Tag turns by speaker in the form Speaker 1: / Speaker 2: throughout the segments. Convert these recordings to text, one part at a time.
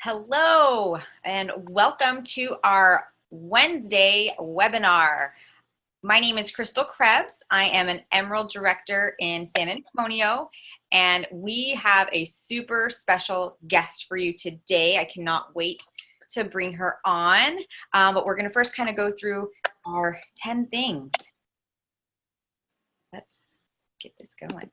Speaker 1: Hello, and welcome to our Wednesday webinar. My name is Crystal Krebs. I am an Emerald Director in San Antonio, and we have a super special guest for you today. I cannot wait to bring her on, but we're going to first kind of go through our 10 things. Let's get this going.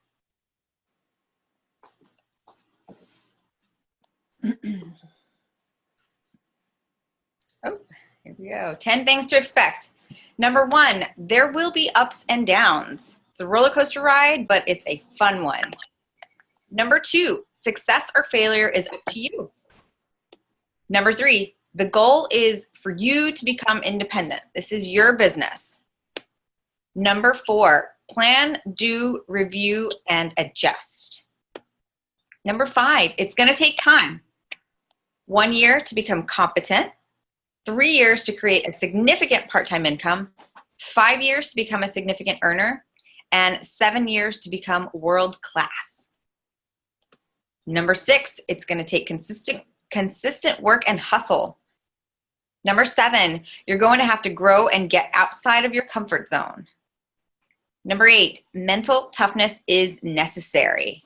Speaker 1: Oh, here we go. 10 things to expect. Number one, there will be ups and downs. It's a roller coaster ride, but it's a fun one. Number two, success or failure is up to you. Number three, the goal is for you to become independent. This is your business. Number four, plan, do, review, and adjust. Number five, it's going to take time. 1 year to become competent. 3 years to create a significant part-time income, 5 years to become a significant earner, and 7 years to become world-class. Number six, it's going to take consistent work and hustle. Number seven, you're going to have to grow and get outside of your comfort zone. Number eight, mental toughness is necessary.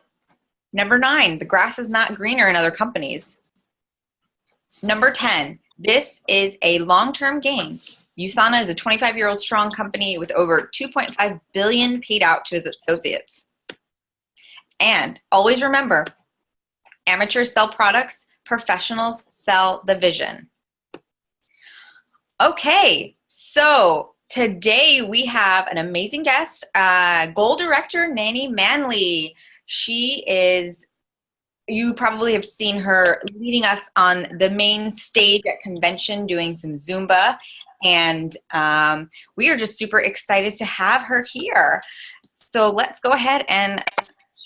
Speaker 1: Number nine, the grass is not greener in other companies. Number 10, this is a long-term game. USANA is a 25-year-old strong company with over $2.5 billion paid out to its associates. And always remember, amateurs sell products, professionals sell the vision. Okay, so today we have an amazing guest, Goal Director Nanny Manley. You probably have seen her leading us on the main stage at convention doing some Zumba, and we are just super excited to have her here. So let's go ahead and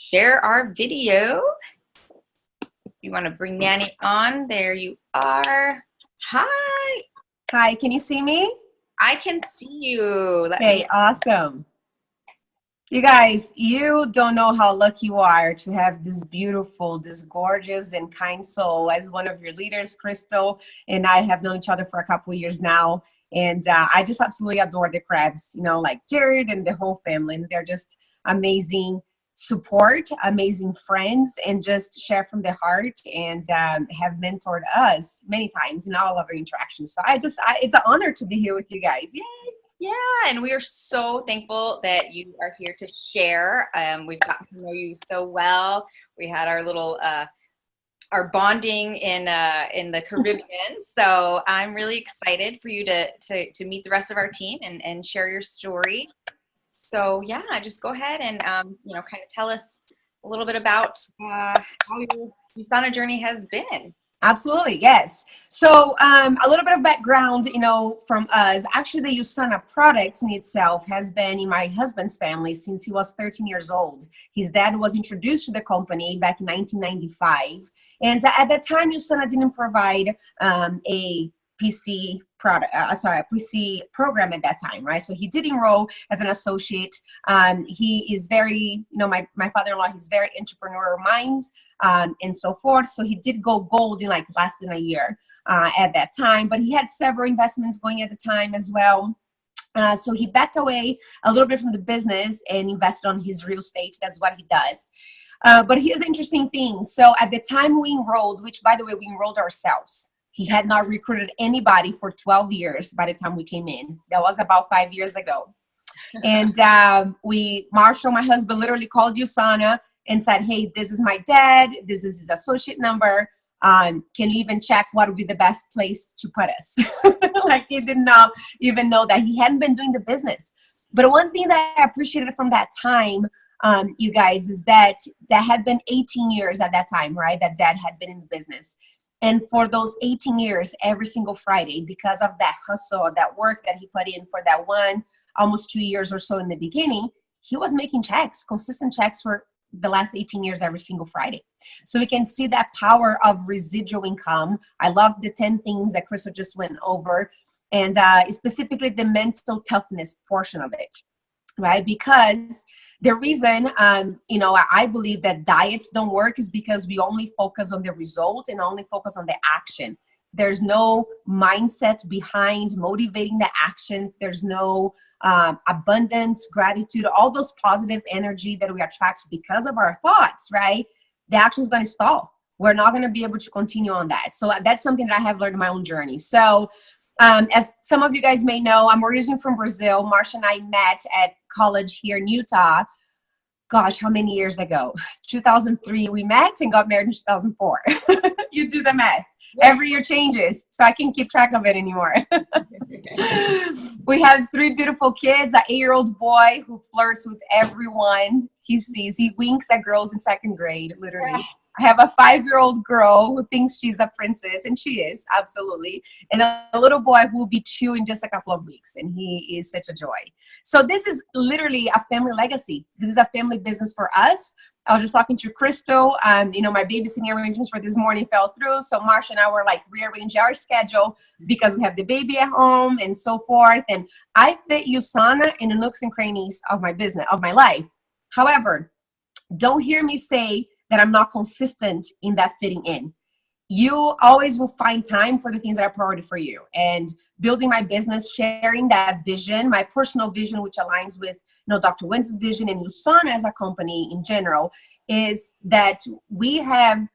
Speaker 1: share our video. You want to bring Nanny on? There you are. Hi.
Speaker 2: Hi, can you see me?
Speaker 1: I can see you.
Speaker 2: Okay, awesome. You guys, you don't know how lucky you are to have this beautiful, this gorgeous and kind soul as one of your leaders. Crystal and I have known each other for a couple of years now. And I just absolutely adore the Krebs, you know, like Jared and the whole family. And they're just amazing support, amazing friends, and just share from the heart, and have mentored us many times in all of our interactions. So it's an honor to be here with you guys. Yay!
Speaker 1: Yeah, and we are so thankful that you are here to share. We've gotten to know you so well. We had our little our bonding in the Caribbean, so I'm really excited for you to meet the rest of our team and share your story. So yeah, just go ahead and kind of tell us a little bit about how your USANA journey has been.
Speaker 2: Absolutely, yes. So a little bit of background, from us. Actually, the USANA product in itself has been in my husband's family since he was 13 years old. His dad was introduced to the company back in 1995. And at that time, USANA didn't provide a PC product, a PC program at that time, right? So he did enroll as an associate. He is very, my father-in-law, he's very entrepreneurial mind, and so forth. So he did go gold in like less than a year at that time, but he had several investments going at the time as well. So he backed away a little bit from the business and invested on his real estate. That's what he does. But here's the interesting thing. So at the time we enrolled, which by the way, we enrolled ourselves. He had not recruited anybody for 12 years by the time we came in. That was about 5 years ago. And Marshall, my husband, literally called USANA and said, hey, this is my dad. This is his associate number. Can you even check what would be the best place to put us? Like he did not even know that he hadn't been doing the business. But one thing that I appreciated from that time, you guys, is that had been 18 years at that time, right? That dad had been in the business. And for those 18 years, every single Friday, because of that hustle, that work that he put in for that almost 2 years or so in the beginning, he was making checks, consistent checks for the last 18 years every single Friday. So we can see that power of residual income. I love the 10 things that Crystal just went over, and specifically the mental toughness portion of it, right? Because The reason, I believe that diets don't work is because we only focus on the result and only focus on the action. There's no mindset behind motivating the action. There's no abundance, gratitude, all those positive energy that we attract because of our thoughts, right? The action is going to stall. We're not going to be able to continue on that. So that's something that I have learned in my own journey. So as some of you guys may know, I'm originally from Brazil. Marsha and I met at college here in Utah. Gosh, how many years ago? 2003 we met and got married in 2004. You do the math. Every year changes, so I can't keep track of it anymore. We have 3 beautiful kids, an 8-year-old boy who flirts with everyone he sees. He winks at girls in 2nd grade, literally. I have a 5-year-old girl who thinks she's a princess, and she is, absolutely. And a little boy who will be 2 in just a couple of weeks, and he is such a joy. So this is literally a family legacy. This is a family business for us. I was just talking to Crystal. My babysitting arrangements for this morning fell through. So Marsha and I were like rearranging our schedule because we have the baby at home and so forth. And I fit USANA in the nooks and crannies of my business, of my life. However, don't hear me say that I'm not consistent in that fitting in. You always will find time for the things that are priority for you. And building my business, sharing that vision, my personal vision, which aligns with Dr. Wentz's vision and USANA as a company in general, is that we have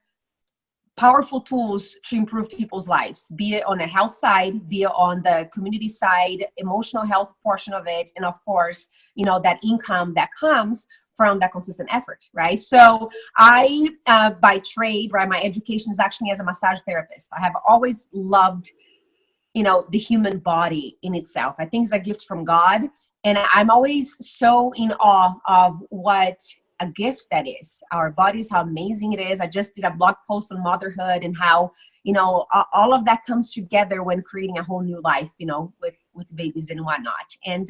Speaker 2: powerful tools to improve people's lives, be it on the health side, be it on the community side, emotional health portion of it, and of course, that income that comes from that consistent effort, right? So I, by trade, right, my education is actually as a massage therapist. I have always loved, the human body in itself. I think it's a gift from God. And I'm always so in awe of what a gift that is. Our bodies, how amazing it is. I just did a blog post on motherhood and how, all of that comes together when creating a whole new life, with babies and whatnot. And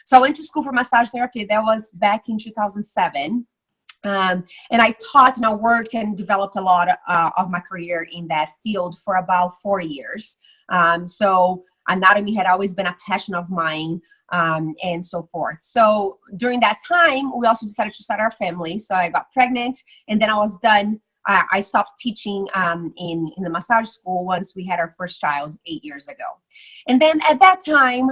Speaker 2: so I went to school for massage therapy. That was back in 2007. And I taught and I worked and developed a lot of my career in that field for about 4 years. So anatomy had always been a passion of mine, and so forth. So during that time, we also decided to start our family. So I got pregnant, and then I was done. I stopped teaching in the massage school once we had our first child 8 years ago. And then at that time,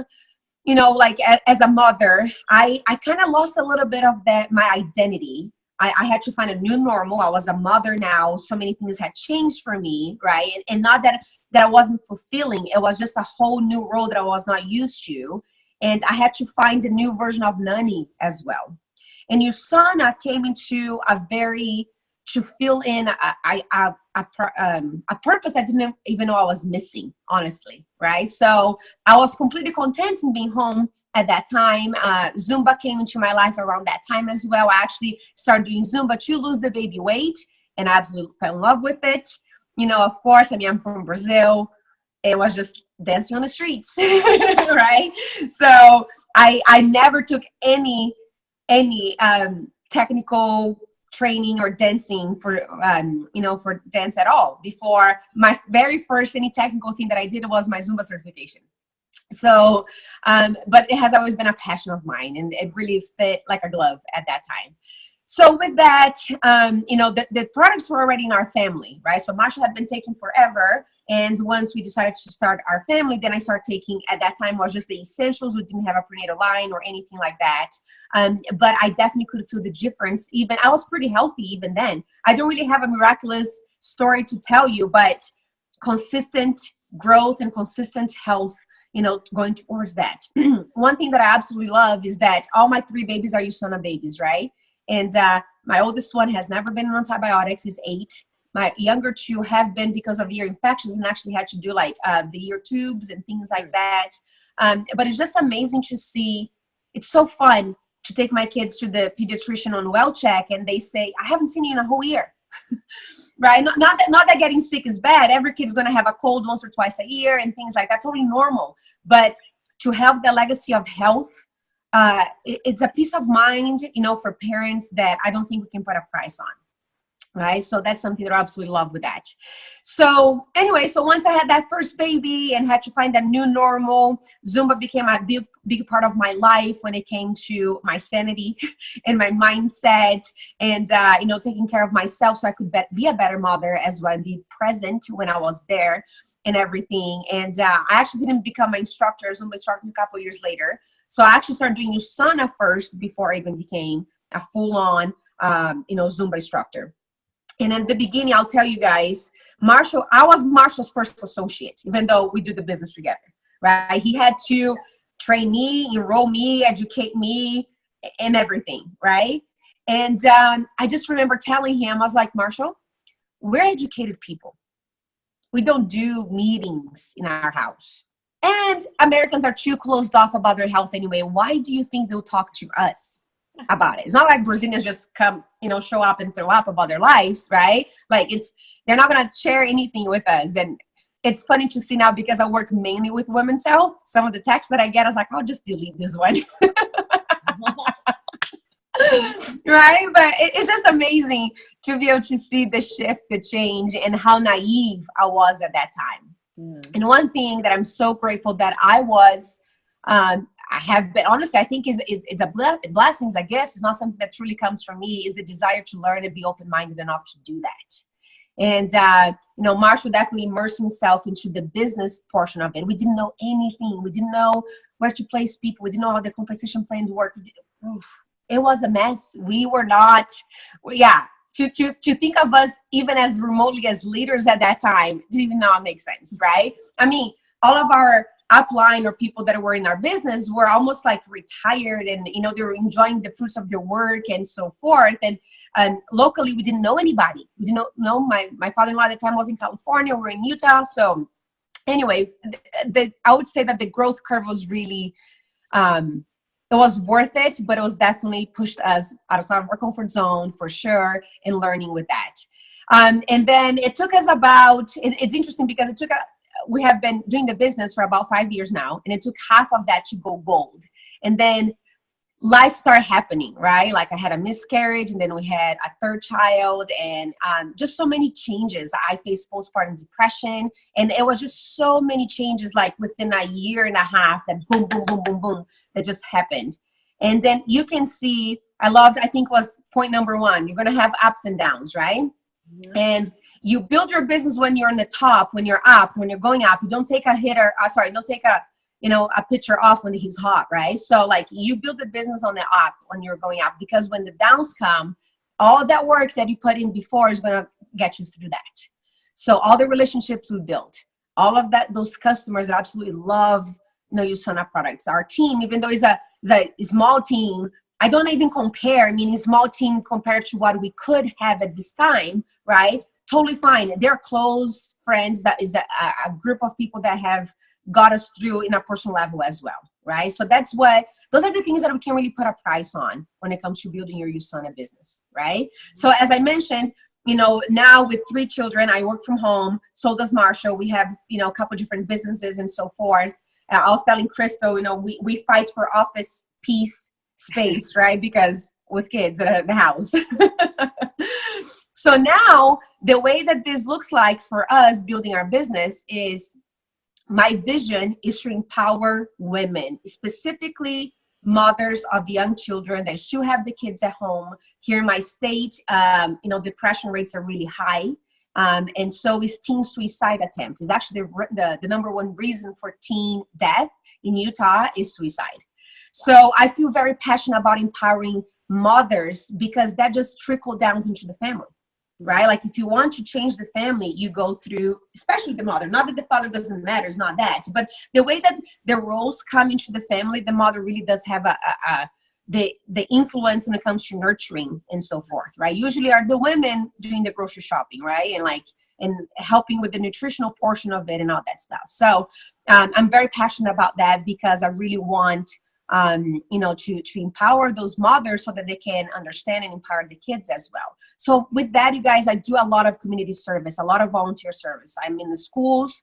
Speaker 2: as a mother, I kind of lost a little bit of my identity. I had to find a new normal. I was a mother now. So many things had changed for me, right? And not that I wasn't fulfilling. It was just a whole new role that I was not used to. And I had to find a new version of Nani as well. And USANA came into to fill in a purpose I didn't even know I was missing, honestly, right? So I was completely content in being home at that time. Zumba came into my life around that time as well. I actually started doing Zumba to lose the baby weight, and I absolutely fell in love with it. Of course, I'm from Brazil. It was just dancing on the streets, right? So I never took any technical training or dancing for dance at all. Before my very first any technical thing that I did was my Zumba certification. So, but it has always been a passion of mine, and it really fit like a glove at that time. So with that, the products were already in our family, right? So Marsha had been taking forever. And once we decided to start our family, then I started taking, at that time was just the essentials. We didn't have a prenatal line or anything like that. But I definitely could feel the difference. Even I was pretty healthy even then. I don't really have a miraculous story to tell you, but consistent growth and consistent health, going towards that. One thing that I absolutely love is that all my 3 babies are USANA babies, right? And my oldest one has never been on antibiotics. He's 8. My younger 2 have been because of ear infections and actually had to do the ear tubes and things like that. But it's just amazing to see. It's so fun to take my kids to the pediatrician on well check, and they say, I haven't seen you in a whole year. Right? Not that getting sick is bad. Every kid's going to have a cold once or twice a year and things like that. Totally normal. But to have the legacy of health, it's a peace of mind, for parents that I don't think we can put a price on. Right. So that's something that I absolutely love with that. So anyway, so once I had that first baby and had to find that new normal, Zumba became a big big part of my life when it came to my sanity and my mindset, and taking care of myself so I could be a better mother as well and be present when I was there and everything. And I actually didn't become my instructor, Zumba instructor, a couple years later. So I actually started doing USANA first before I even became a full-on, Zumba instructor. And in the beginning, I'll tell you guys, I was Marshall's first associate, even though we do the business together, right? He had to train me, enroll me, educate me, and everything, right? And I just remember telling him, I was like, Marshall, we're educated people. We don't do meetings in our house. And Americans are too closed off about their health anyway. Why do you think they'll talk to us about it? It's not like Brazilians just come, show up and throw up about their lives, right? Like they're not going to share anything with us. And it's funny to see now, because I work mainly with women's health. Some of the texts that I get, I was like, I'll just delete this one. Right? But it's just amazing to be able to see the shift, the change, and how naive I was at that time. And one thing that I'm so grateful that I was, I have been, honestly, I think it's a blessing, it's a gift. It's not something that truly comes from me, is the desire to learn and be open-minded enough to do that. And, Marshall definitely immersed himself into the business portion of it. We didn't know anything. We didn't know where to place people. We didn't know how the compensation plan worked. It was a mess. We were not, to think of us even as remotely as leaders at that time didn't even not make sense, right? I mean, all of our upline or people that were in our business were almost like retired, and they were enjoying the fruits of their work and so forth. And locally, we didn't know anybody. We didn't know my father-in-law at the time was in California. We're in Utah. So anyway, I would say that the growth curve was really, it was worth it, but it was definitely pushed us outside of our comfort zone for sure, and learning with that. And then it took us it's interesting because we have been doing the business for about 5 years now, and it took half of that to go gold. And then life started happening, right? Like I had a miscarriage, and then we had a third child, and just so many changes. I faced postpartum depression, and it was just so many changes, like within a year and a half, that boom, boom, boom, boom, boom, that just happened. And then you can see, I think was point number one, you're going to have ups and downs, right? Mm-hmm. And you build your business when you're on the top, when you're up, when you're going up. You don't take don't take a picture off when he's hot, right? So like you build the business on the up when you're going up, because when the downs come, all that work that you put in before is going to get you through that. So all the relationships we built, all of that, those customers that absolutely love, USANA products. Our team, even though it's a small team, I don't even compare, meaning small team compared to what we could have at this time, right? Totally fine. They're close friends. That is a group of people that have got us through in a personal level as well, right? So those are the things that we can really put a price on when it comes to building your USANA business, right? So as I mentioned, now with 3 children, I work from home. So does Marshall. We have, a couple different businesses and so forth. I was telling Crystal, we fight for office space, right? Because with kids at the house. So now the way that this looks like for us building our business is, my vision is to empower women, specifically mothers of young children that still have the kids at home. Here in my state, depression rates are really high. And so is teen suicide attempts. It's actually the number one reason for teen death in Utah is suicide. So I feel very passionate about empowering mothers, because that just trickles down into the family. Right? Like if you want to change the family, you go through, especially the mother, not that the father doesn't matter, it's not that, but the way that the roles come into the family, the mother really does have the influence when it comes to nurturing and so forth, right? Usually are the women doing the grocery shopping, right? And helping with the nutritional portion of it and all that stuff. So I'm very passionate about that, because I really want to empower those mothers so that they can understand and empower the kids as well. So with that, you guys, I do a lot of community service, a lot of volunteer service. I'm in the schools,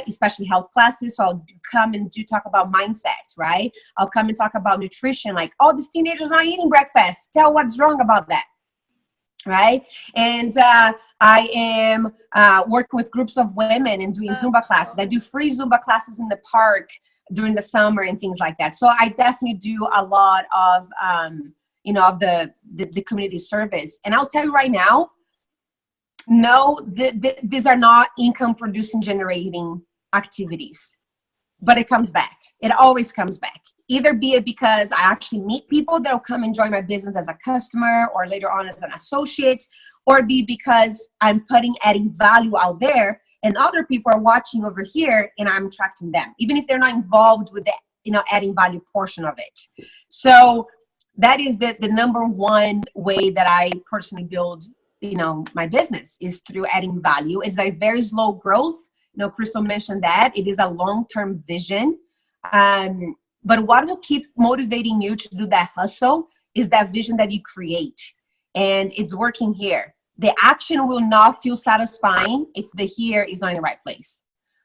Speaker 2: especially health classes. So I'll come and talk about mindset, right? I'll come and talk about nutrition, like, oh, these teenagers aren't eating breakfast. Tell what's wrong about that. Right? And I am working with groups of women and doing Zumba classes. I do free Zumba classes in the park during the summer and things like that. So I definitely do a lot of, of the community service. And I'll tell you right now, no, these are not income producing generating activities, but it comes back. It always comes back. Either be it because I actually meet people that will come and join my business as a customer or later on as an associate, or be because I'm adding value out there and other people are watching over here and I'm attracting them, even if they're not involved with the, adding value portion of it. So that is the number one way that I personally build, my business, is through adding value. It's a very slow growth. Crystal mentioned that it is a long-term vision. But what will keep motivating you to do that hustle is that vision that you create. And it's working here. The action will not feel satisfying if the here is not in the right place,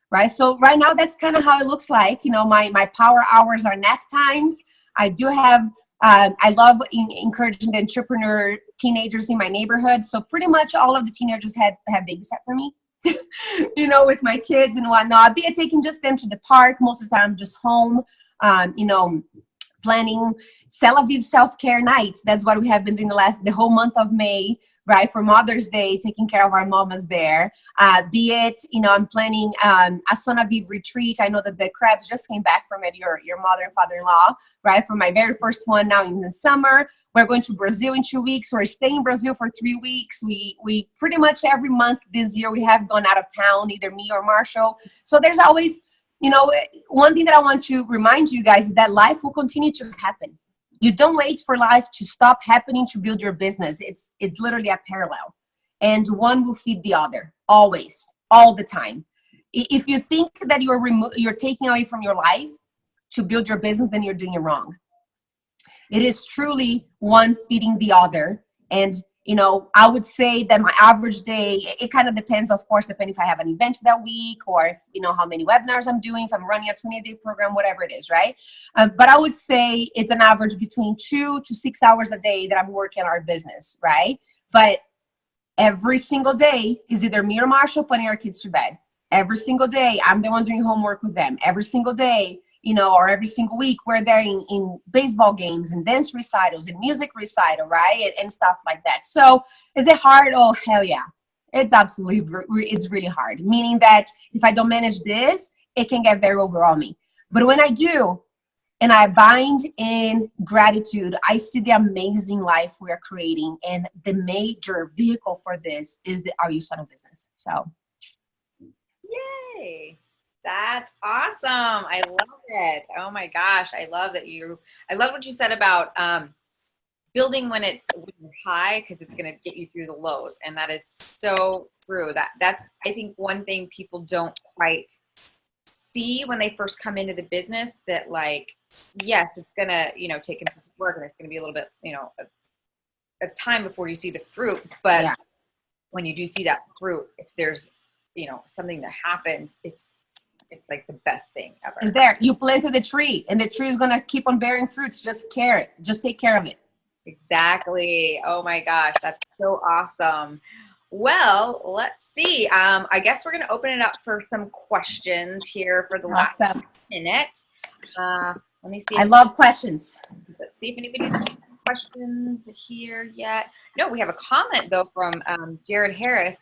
Speaker 2: right? So right now, that's kind of how it looks like. My power hours are nap times. I do have, I love encouraging the entrepreneur teenagers in my neighborhood. So pretty much all of the teenagers have babysat for me, with my kids and whatnot. Be it taking just them to the park. Most of the time, I'm just home, planning Tel Aviv self-care nights. That's what we have been doing the whole month of May, right? For Mother's Day, taking care of our mamas there. Be it, I'm planning a USANA Aviv retreat. I know that the crabs just came back from it, your mother and father-in-law, right? For my very first one now in the summer. We're going to Brazil in 2 weeks. We're staying in Brazil for 3 weeks. We pretty much every month this year, we have gone out of town, either me or Marshall. So there's always, one thing that I want to remind you guys is that life will continue to happen. You don't wait for life to stop happening to build your business. It's literally a parallel, and one will feed the other, always, all the time. If you think that you're taking away from your life to build your business, then you're doing it wrong. It is truly one feeding the other. And I would say that my average day, it kind of depends, of course, depending if I have an event that week or if, how many webinars I'm doing, if I'm running a 20-day program, whatever it is, right? But I would say it's an average between 2 to 6 hours a day that I'm working on our business, right? But every single day is either me or Marshall putting our kids to bed. Every single day, I'm the one doing homework with them. Every single day, or every single week, we're there in baseball games and dance recitals and music recital, right? And stuff like that. So is it hard? Oh, hell yeah. It's absolutely, it's really hard. Meaning that if I don't manage this, it can get very overwhelming. But when I do, and I bind in gratitude, I see the amazing life we are creating. And the major vehicle for this is our USANA business. So.
Speaker 1: Yay. That's awesome. I love it. Oh my gosh. I love what you said about building when you're high, because it's going to get you through the lows. And that is so true. That's, I think, one thing people don't quite see when they first come into the business, that yes, it's going to, take consistent work, and it's going to be a little bit, of time before you see the fruit. But yeah, when you do see that fruit, if there's, something that happens, it's like the best thing ever.
Speaker 2: It's there. You planted the tree, and the tree is going to keep on bearing fruits. Just take care of it.
Speaker 1: Exactly. Oh my gosh. That's so awesome. Well, let's see. I guess we're going to open it up for some questions here for the last minutes. Let me see.
Speaker 2: I love questions.
Speaker 1: Let's see if anybody's got questions here yet. No, we have a comment though from Jared Harris.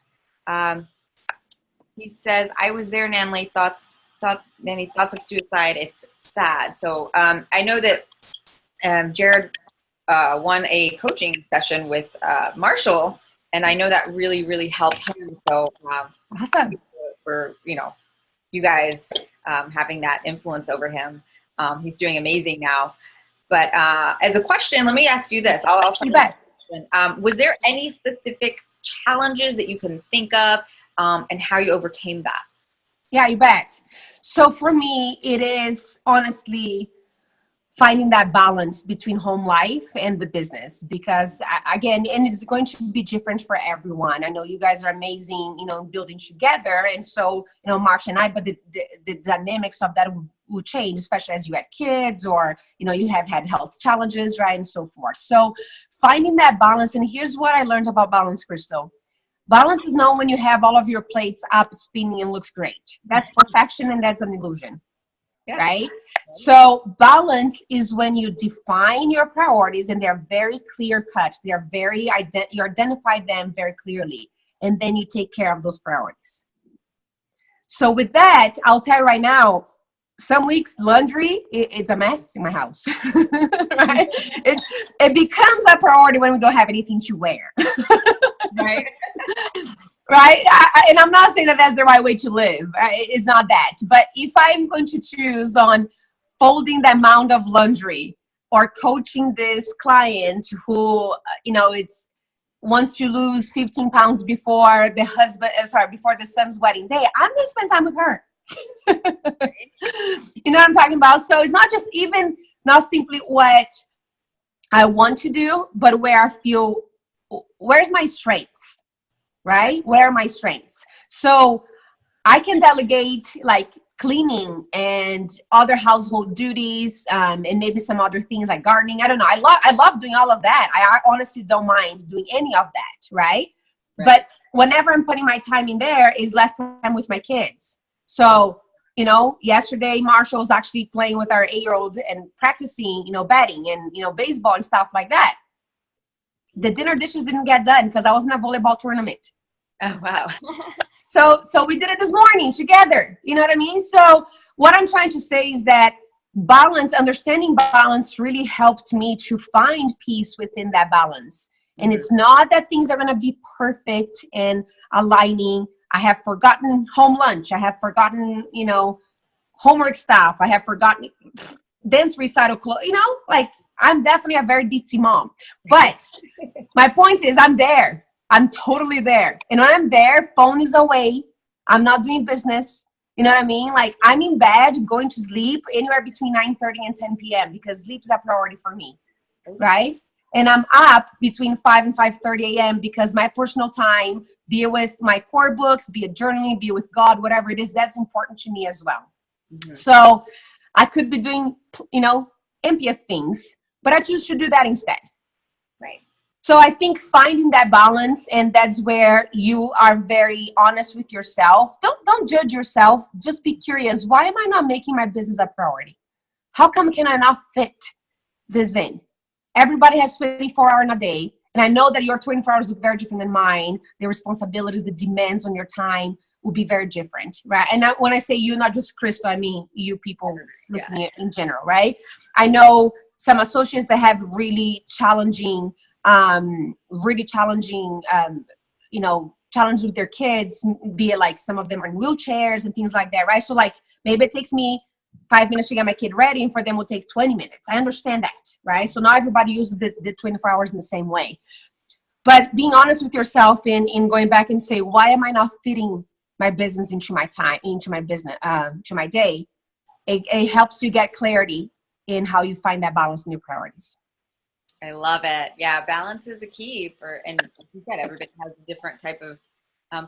Speaker 1: He says, I was there, Nanley, thoughts of suicide. It's sad. So I know that Jared won a coaching session with Marshall, and I know that really, really helped him. So
Speaker 2: awesome
Speaker 1: for you guys having that influence over him. He's doing amazing now. But as a question, let me ask you this. I'll
Speaker 2: you bet.
Speaker 1: Was there any specific challenges that you can think of, and how you overcame that?
Speaker 2: Yeah, you bet. So for me, it is honestly finding that balance between home life and the business, because again, and it's going to be different for everyone. I know you guys are amazing, building together. And so, Marsh and I, but the dynamics of that will change, especially as you had kids or, you have had health challenges, right? And so forth. So finding that balance. And here's what I learned about balance, Crystal. Balance is not when you have all of your plates up spinning and looks great. That's perfection, and that's an illusion.
Speaker 1: Yeah.
Speaker 2: right? So balance is when you define your priorities and they're very clear cut. They're very, you identify them very clearly, and then you take care of those priorities. So with that, I'll tell you right now, some weeks laundry, it's a mess in my house, right? It becomes a priority when we don't have anything to wear,
Speaker 1: Right.
Speaker 2: right? And I'm not saying that that's the right way to live. It's not that. But if I'm going to choose on folding the amount of laundry or coaching this client who, it's wants to lose 15 pounds before before the son's wedding day, I'm going to spend time with her. You know what I'm talking about? So it's not simply what I want to do, but where I feel, where's my strengths, right? Where are my strengths? So I can delegate like cleaning and other household duties, and maybe some other things like gardening. I don't know. I love doing all of that. I honestly don't mind doing any of that, right? But whenever I'm putting my time in there is less time with my kids. So, yesterday Marshall was actually playing with our 8-year-old and practicing, batting and, baseball and stuff like that. The dinner dishes didn't get done because I was in a volleyball tournament.
Speaker 1: Oh, wow.
Speaker 2: So we did it this morning together. You know what I mean? So what I'm trying to say is that understanding balance really helped me to find peace within that balance. And it's not that things are going to be perfect and aligning. I have forgotten home lunch. I have forgotten, homework stuff. I have forgotten dance recital clothes. I'm definitely a very ditzy mom. But my point is I'm there. I'm totally there. And when I'm there, phone is away. I'm not doing business. You know what I mean? Like I'm in bed, going to sleep anywhere between 9:30 and 10 p.m. because sleep is a priority for me, right? And I'm up between 5 and 5:30 a.m. because my personal time, be it with my core books, be it journaling, be it with God, whatever it is, that's important to me as well. Mm-hmm. So I could be doing, empty things, but I choose to do that instead.
Speaker 1: Right.
Speaker 2: So I think finding that balance, and that's where you are very honest with yourself. Don't judge yourself. Just be curious. Why am I not making my business a priority? How come can I not fit this in? Everybody has 24 hours in a day. And I know that your 24 hours look very different than mine. The responsibilities, the demands on your time will be very different, right? And when I say you, not just Crystal, I mean you people listening in general, right? I know some associates that have really challenging challenges with their kids, be it like some of them are in wheelchairs and things like that, right? So like maybe it takes me 5 minutes to get my kid ready, and for them will take 20 minutes. I understand that, right? So not everybody uses the 24 hours in the same way. But being honest with yourself in going back and say, why am I not fitting my business into my time, into my business, to my day? It helps you get clarity in how you find that balance in your priorities.
Speaker 1: I love it. Yeah, balance is the key and like you said, everybody has a different type of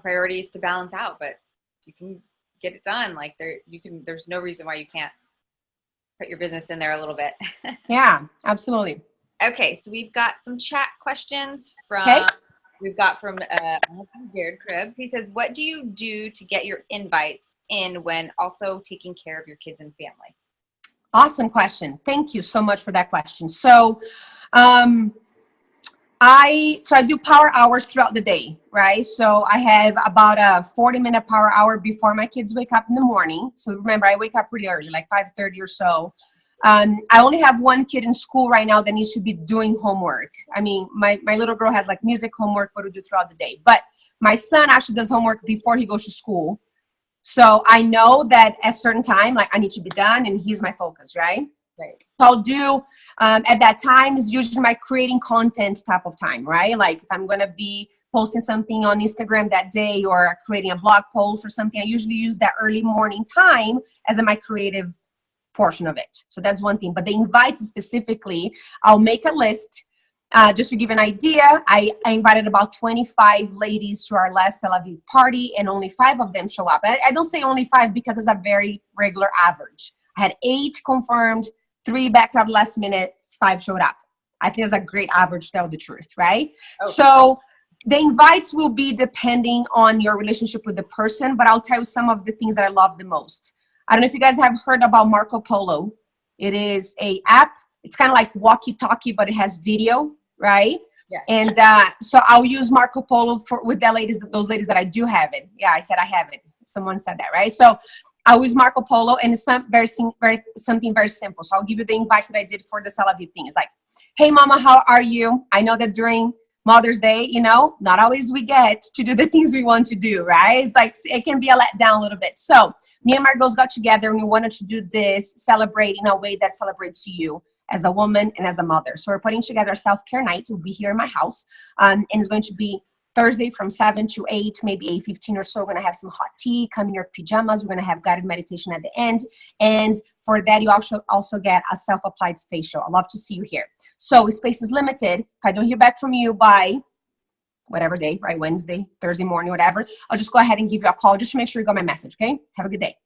Speaker 1: priorities to balance out, but you can get it done. Like there's no reason why you can't put your business in there a little bit.
Speaker 2: Yeah, absolutely.
Speaker 1: Okay, so we've got some chat questions we've got from Jared Cribbs. He says, what do you do to get your invites in when also taking care of your kids and family?
Speaker 2: Awesome question. Thank you so much for that question. So I do power hours throughout the day, right? So I have about a 40-minute power hour before my kids wake up in the morning. So remember, I wake up pretty early, like 5:30 or so. I only have one kid in school right now that needs to be doing homework. I mean, my little girl has like music homework, what to do throughout the day. But my son actually does homework before he goes to school. So I know that at a certain time, like I need to be done, and he's my focus, right? Right. So I'll do, at that time is usually my creating content type of time, right? Like if I'm going to be posting something on Instagram that day or creating a blog post or something, I usually use that early morning time as my creative portion of it. So that's one thing. But the invites specifically, I'll make a list. Just to give an idea, I invited about 25 ladies to our last Tel Aviv party, and only 5 of them show up. I don't say only 5 because it's a very regular average. I had 8 confirmed, 3 backed out last minute, 5 showed up. I think it's a great average, to tell the truth, right? Okay. So the invites will be depending on your relationship with the person, but I'll tell you some of the things that I love the most. I don't know if you guys have heard about Marco Polo. It is a app. It's kind of like walkie-talkie, but it has video, right?
Speaker 1: Yeah.
Speaker 2: And so I'll use Marco Polo with those ladies that I do have it. Yeah, I said I have it. Someone said that, right? So I'll use Marco Polo, and it's something very simple. So I'll give you the invites that I did for the Salavi thing. It's like, hey, mama, how are you? I know that during Mother's Day, not always we get to do the things we want to do, right? It's like, it can be a letdown a little bit. So me and my girls got together and we wanted to do this, celebrate in a way that celebrates you as a woman and as a mother. So we're putting together a self-care night. It will be here in my house. And it's going to be Thursday from 7 to 8, maybe 8:15 or so. We're going to have some hot tea, come in your pajamas. We're going to have guided meditation at the end. And for that, you also get a self-applied facial. I'd love to see you here. So space is limited. If I don't hear back from you by whatever day, right? Wednesday, Thursday morning, whatever, I'll just go ahead and give you a call just to make sure you got my message, okay? Have a good day.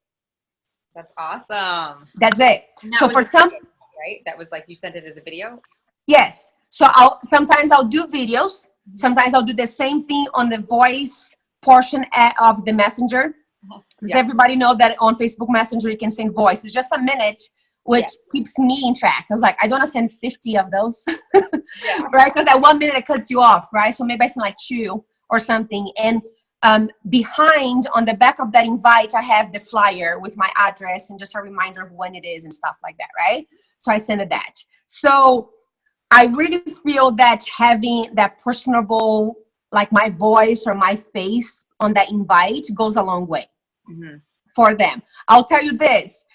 Speaker 1: That's awesome.
Speaker 2: That's it. So for some...
Speaker 1: Right? That was like, you sent it as a video?
Speaker 2: Yes. So sometimes I'll do videos. Sometimes I'll do the same thing on the voice portion of the messenger. Does everybody know that on Facebook Messenger you can send voice? It's just a minute, which keeps me in track. I was like, I don't want to send 50 of those, right? Because at 1 minute it cuts you off, right? So maybe I send like 2 or something. And behind on the back of that invite, I have the flyer with my address and just a reminder of when it is and stuff like that, right? So I send it that. So I really feel that having that personable, like my voice or my face on that invite goes a long way for them. I'll tell you this,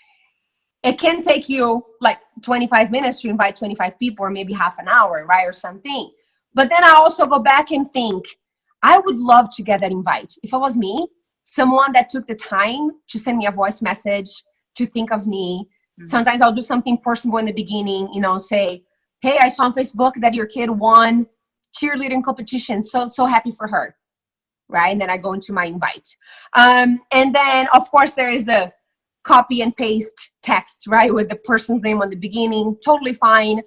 Speaker 2: it can take you like 25 minutes to invite 25 people or maybe half an hour, right? Or something. But then I also go back and think, I would love to get that invite. If it was me, someone that took the time to send me a voice message, to think of me. Sometimes I'll do something personal in the beginning, say, hey, I saw on Facebook that your kid won cheerleading competition. So happy for her, right? And then I go into my invite. And then, of course, there is the copy and paste text, right, with the person's name on the beginning. Totally fine.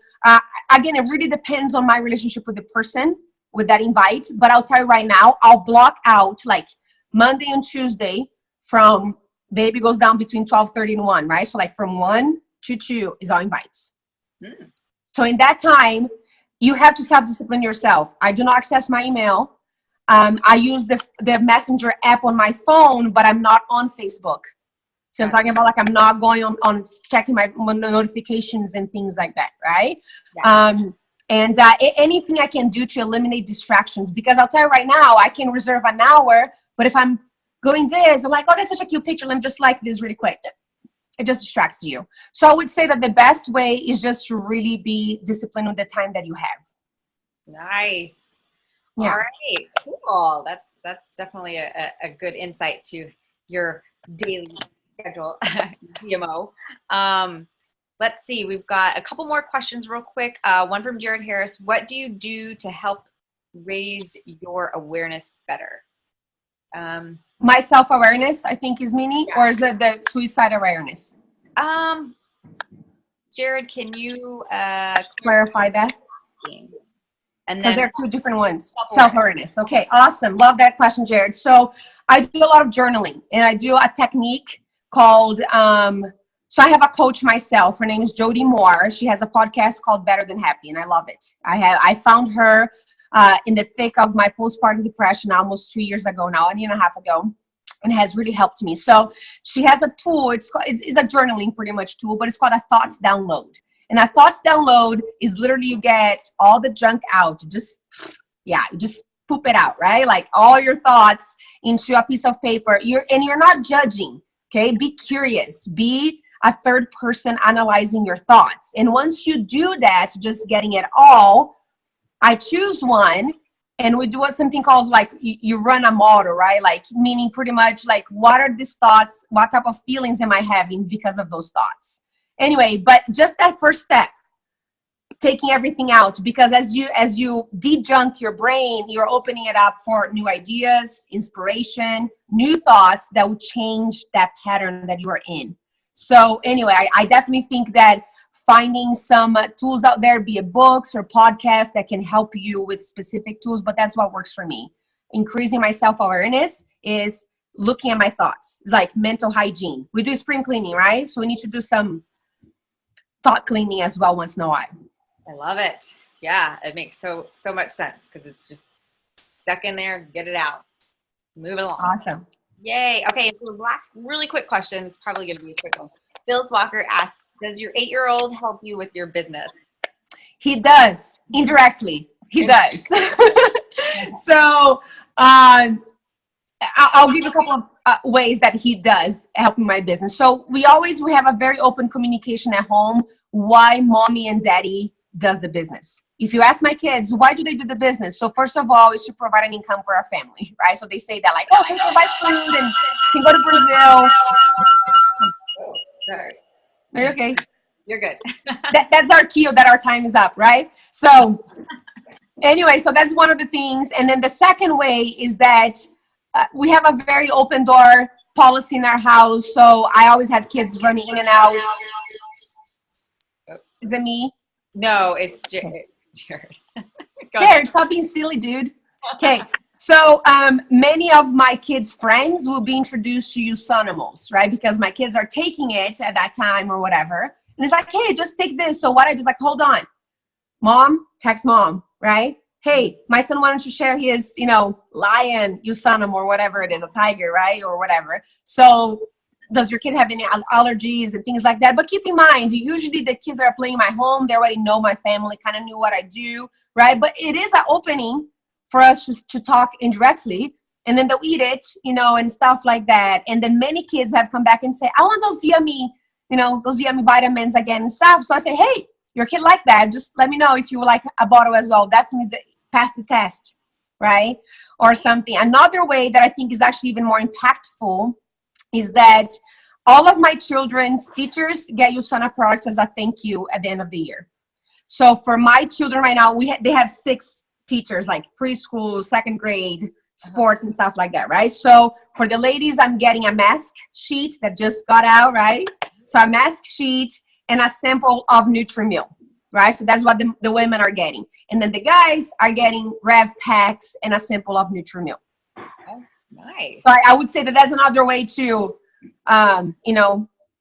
Speaker 2: Again, it really depends on my relationship with the person with that invite. But I'll tell you right now, I'll block out like Monday and Tuesday from baby goes down between 12:30 and 1, right? So like from 1 to 2 is our invites. So in that time, you have to self-discipline yourself. I do not access my email. I use the Messenger app on my phone, but I'm not on Facebook. So I'm talking about like I'm not going on checking my notifications and things like that, right? Anything I can do to eliminate distractions, because I'll tell you right now, I can reserve an hour, but if I'm going this, I'm like, oh, that's such a cute picture. Let me just like this really quick. It just distracts you. So I would say that the best way is just to really be disciplined with the time that you have.
Speaker 1: Nice.
Speaker 2: Yeah.
Speaker 1: All right. Cool. That's definitely a good insight to your daily schedule, DMO. Let's see. We've got a couple more questions real quick. One from Jared Harris. What do you do to help raise your awareness better?
Speaker 2: My self-awareness, I think, is meaning, or is it the suicide awareness?
Speaker 1: Jared, can you
Speaker 2: clarify that?
Speaker 1: And
Speaker 2: because
Speaker 1: then
Speaker 2: there are 2 different ones. Self-awareness. Okay, awesome. Love that question, Jared. So I do a lot of journaling, and I do a technique called, so I have a coach myself. Her name is Jody Moore. She has a podcast called Better Than Happy, and I love it. I found her in the thick of my postpartum depression almost 2 years ago now, 1.5 years ago, and has really helped me. So she has a tool. It's a journaling pretty much tool, but it's called a thoughts download. And a thoughts download is literally you get all the junk out. You just poop it out, right? Like all your thoughts into a piece of paper. You're not judging, okay? Be curious. Be a third person analyzing your thoughts. And once you do that, just getting it all, I choose one, and we do something called like you run a model, right? Like meaning pretty much like what are these thoughts? What type of feelings am I having because of those thoughts? Anyway, but just that first step, taking everything out, because as you de-junk your brain, you're opening it up for new ideas, inspiration, new thoughts that will change that pattern that you are in. So anyway, I definitely think that finding some tools out there, be it books or podcasts that can help you with specific tools, but that's what works for me. Increasing my self-awareness is looking at my thoughts. It's like mental hygiene. We do spring cleaning, right? So we need to do some thought cleaning as well once in a while.
Speaker 1: I love it. Yeah, it makes so much sense because it's just stuck in there. Get it out. Move it along.
Speaker 2: Awesome.
Speaker 1: Yay. Okay, so the last really quick question is probably going to be a quick one. Phyllis Walker asks, does your 8-year-old help you with your business?
Speaker 2: He does, indirectly. He does. So I'll give you a couple of ways that he does help in my business. So we have a very open communication at home why mommy and daddy does the business. If you ask my kids, why do they do the business? So first of all, is to provide an income for our family, right? So they say that like, oh, so we can buy food and can go to Brazil.
Speaker 1: Oh, sorry.
Speaker 2: Are you okay?
Speaker 1: You're good.
Speaker 2: That's our cue that our time is up, right? So anyway, so that's one of the things. And then the second way is that we have a very open door policy in our house. So I always have kids running in and out. Is it me?
Speaker 1: No, it's Jared.
Speaker 2: Jared, stop being silly, dude. Okay, so many of my kids' friends will be introduced to USANA, right? Because my kids are taking it at that time or whatever. And it's like, hey, just take this. So what I just like, hold on. Mom, text mom, right? Hey, my son wanted to share his, lion, USANA or whatever it is, a tiger, right? Or whatever. So does your kid have any allergies and things like that? But keep in mind, usually the kids that are playing in my home, they already know my family, kind of knew what I do, right? But it is an opening for us just to talk indirectly, and then they'll eat it, and stuff like that. And then many kids have come back and say, I want those yummy vitamins again and stuff. So I say, hey, your kid like that. Just let me know if you would like a bottle as well. Definitely pass the test, right? Or something. Another way that I think is actually even more impactful is that all of my children's teachers get USANA products as a thank you at the end of the year. So for my children right now, they have 6 teachers, like preschool, second grade, sports and stuff like that, right? So for the ladies, I'm getting a mask sheet that just got out, right? So a mask sheet and a sample of Nutri-Mill, right? So that's what the women are getting. And then the guys are getting Rev packs and a sample of Nutri-Mill.
Speaker 1: Nice.
Speaker 2: So I would say that's another way to,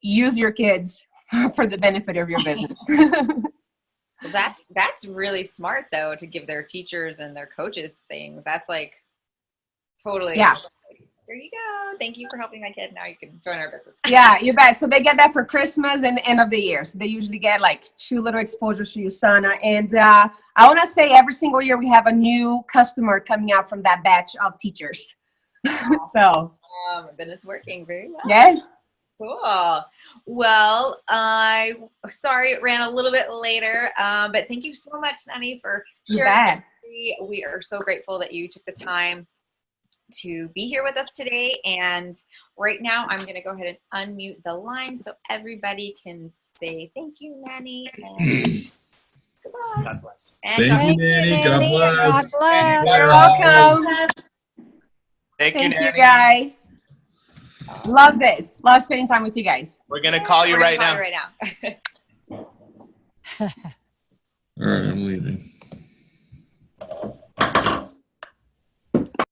Speaker 2: use your kids for the benefit of your business.
Speaker 1: That's really smart though, to give their teachers and their coaches things. That's like totally.
Speaker 2: Yeah.
Speaker 1: There you go. Thank you for helping my kid. Now you can join our business.
Speaker 2: Yeah, you bet. So they get that for Christmas and end of the year. So they usually get like 2 little exposures to USANA. And I want to say every single year we have a new customer coming out from that batch of teachers. So
Speaker 1: then it's working very well.
Speaker 2: Yes.
Speaker 1: Cool. Well, sorry it ran a little bit later, but thank you so much, Nani, for sharing. We are so grateful that you took the time to be here with us today. And right now I'm going to go ahead and unmute the line so everybody can say thank you, Nani. And goodbye.
Speaker 3: God bless.
Speaker 1: And
Speaker 4: Thank you, Nanny. God bless.
Speaker 5: God bless.
Speaker 2: You're welcome.
Speaker 3: Thank you,
Speaker 2: Thank
Speaker 3: Nanny.
Speaker 2: you, guys. Love this. Love spending time with you guys.
Speaker 3: We're going to call you right now.
Speaker 1: Right now.
Speaker 4: All right, I'm leaving.